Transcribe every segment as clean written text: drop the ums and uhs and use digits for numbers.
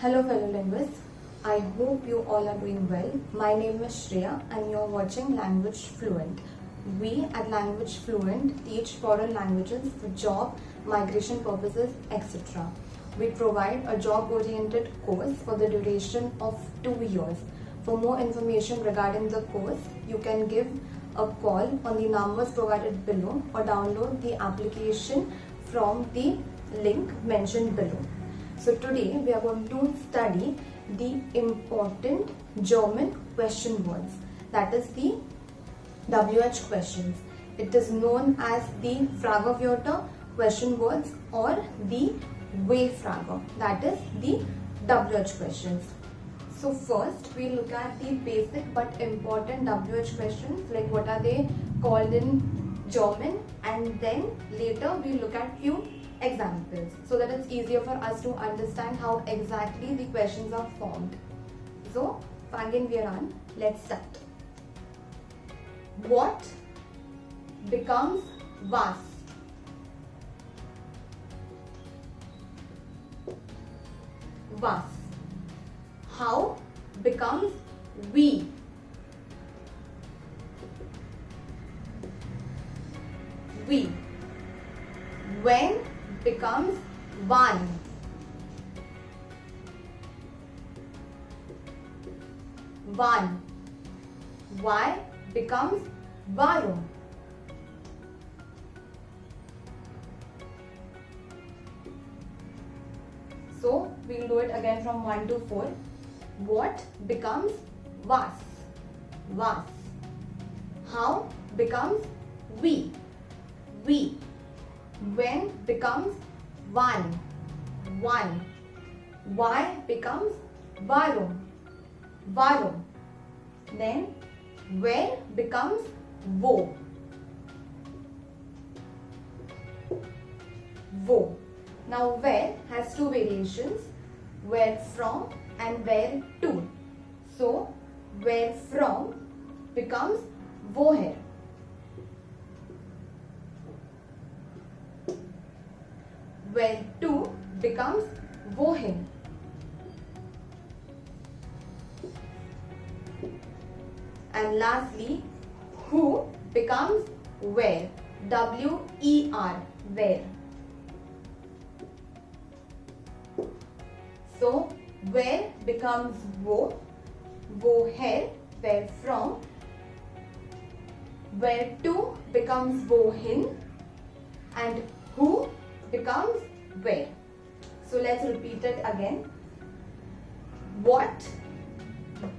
Hello fellow linguists, I hope you all are doing well. My name is Shreya and you are watching Language Fluent. We at Language Fluent teach foreign languages for job, migration purposes, etc. We provide a job-oriented course for the duration of 2 years. For more information regarding the course, you can give a call on the numbers provided below or download the application from the link mentioned below. So today we are going to study the important German question words, that is the WH questions. It is known as the 𝗪-𝗪𝗏𝗧 question words or the W-Frage, that is the WH questions. So first we look at the basic but important WH questions, like what are they called in German, and then later we look at few examples so that it's easier for us to understand how exactly the questions are formed. So fangen wir an, let's start. What becomes was? Was. How becomes wie? Wie. When becomes wann? Wann. Why becomes warum? So we'll do it again from 1 to 4. What becomes was? Was. How becomes wie? Wie. When becomes wann? Wann. Why becomes warum? Warum. Then where becomes wo? Wo. Now where has two variations, where from and where to. So where from becomes woher. Where to becomes wohin. And lastly, who becomes where. W-E-R, where. So where becomes wo, woher, where from. Where to becomes wohin, and who becomes where. So let's repeat it again. What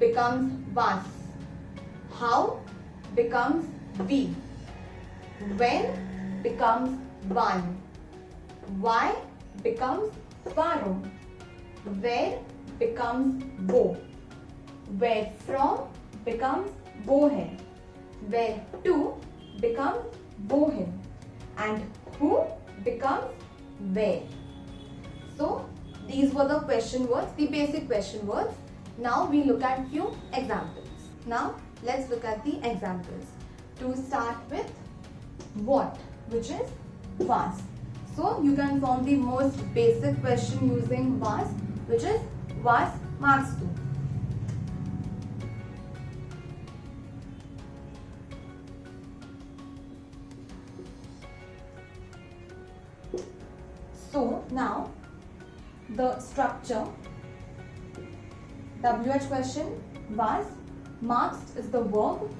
becomes was? How becomes wie? When becomes wann? Why becomes warum? Where becomes wo? Where from becomes woher? Where to becomes wohin, and who becomes where. So these were the question words, the basic question words. Now we look at few examples. Now let's look at the examples. To start with what, which is was. So you can form the most basic question using was, which is was magst du? So now the structure, WH question, was, magst is the verb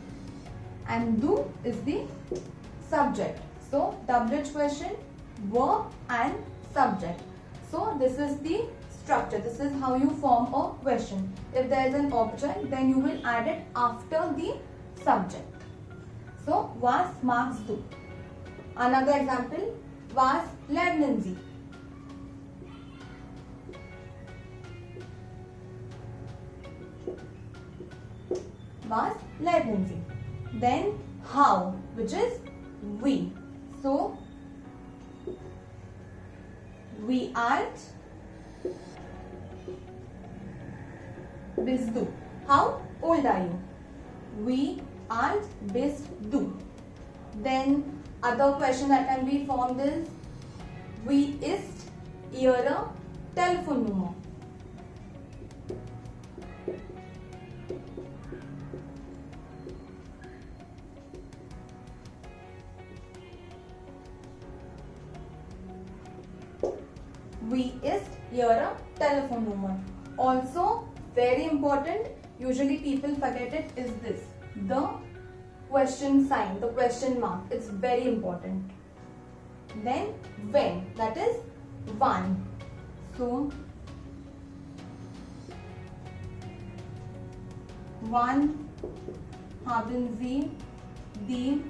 and du is the subject. So WH question, verb and subject. So this is the structure. This is how you form a question. If there is an object, then you will add it after the subject. So was magst du. Another example, was lernen Sie? Was lernen Sie? Then how, which is wie. So wie alt bist du? How old are you? Wie alt bist du? Then other question that can be formed is, wie ist Ihre Telefonnummer? Wie ist Ihre Telefonnummer? Also, very important, usually people forget it, is this, the question sign, the question mark. It's very important. Then when, that is wann. So wann haben Sie die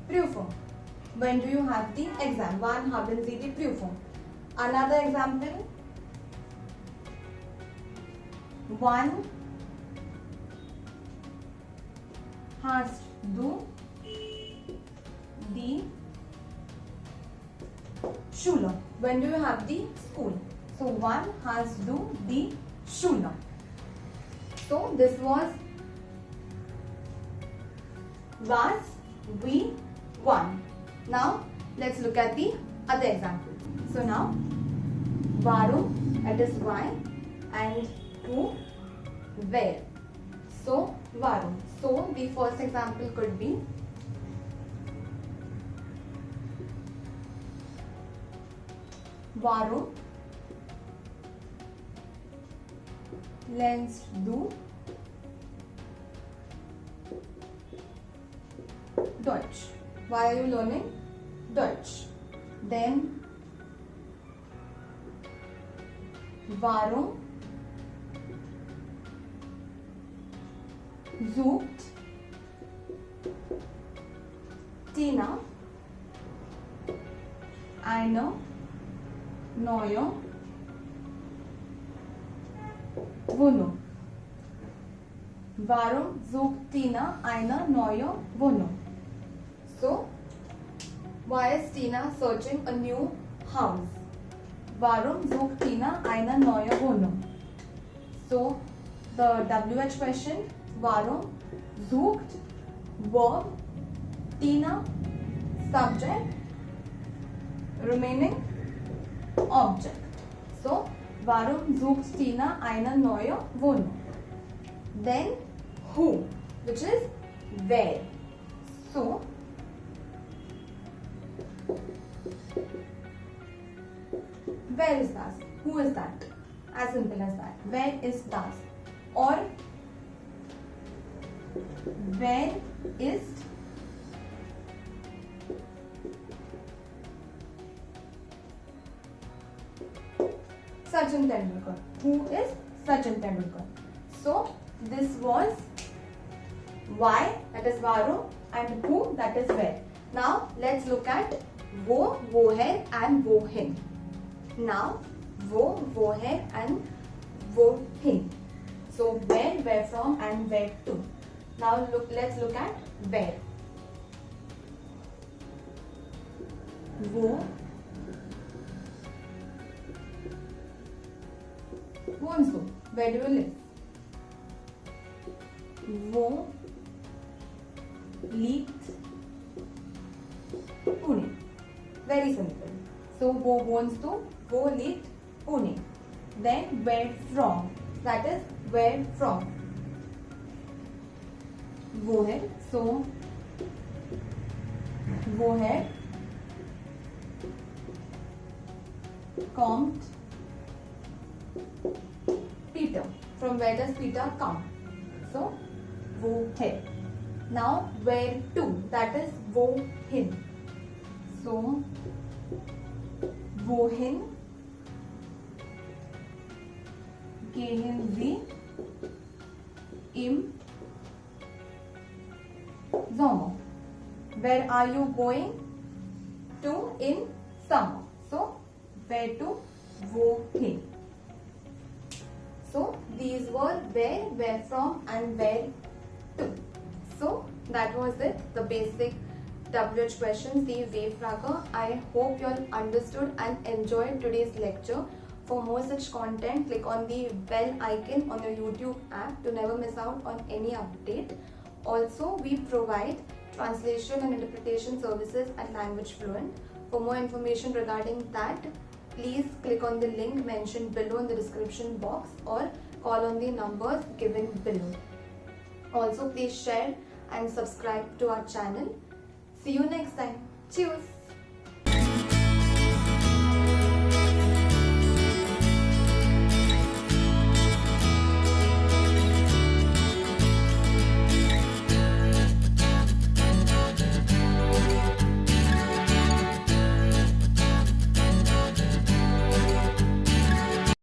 Prüfung? When do you have the exam? Wann haben Sie die Prüfung? Another example. Wann hast du die Schule? When do you have the school? So wann hast du die Schule? So this was was, we, wann. Now let's look at the other example. So now warum, that is why, and who, where. So warum. So the first example could be warum lernst du Deutsch? Why are you learning Deutsch? Then warum sucht Tina eine neue Wohnung? Warum sucht Tina eine neue Wohnung? So, why is Tina searching a new house? Warum sucht Tina eine neue Wohnung? So, the WH question, warum, sucht, verb, Tina, subject, remaining object. So, warum sucht Tina eine neue Wohnung? Then, who, which is where. So, where is das? Who is that? As simple as that. Where is das? Or where is Sachin Tendulkar? Who is Sachin Tendulkar? So this was why, that is warum, and who, that is where. Now let's look at wo, woher and wohin. Now wo, woher and wohin. So where, where from and where to. Now let's look at where. Wo wohnst du? Where do you live? Wo liegt Pune? Very simple. So wo wohnst du? Wo liegt Pune? Then where from? That is where from. Woher? So woher kommt Peter? From where does Peter come? So woher. Now where to? That is wohin. So wohin gehen Sie im Sommer? Where are you going to in summer? So where to, wohin. So these were where from and where to. So that was it, the basic WH questions, the W-Frage. I hope you all understood and enjoyed today's lecture. For more such content, click on the bell icon on your YouTube app to never miss out on any update. Also, we provide translation and interpretation services at Language Fluent. For more information regarding that, please click on the link mentioned below in the description box or call on the numbers given below. Also, please share and subscribe to our channel. See you next time. Cheers!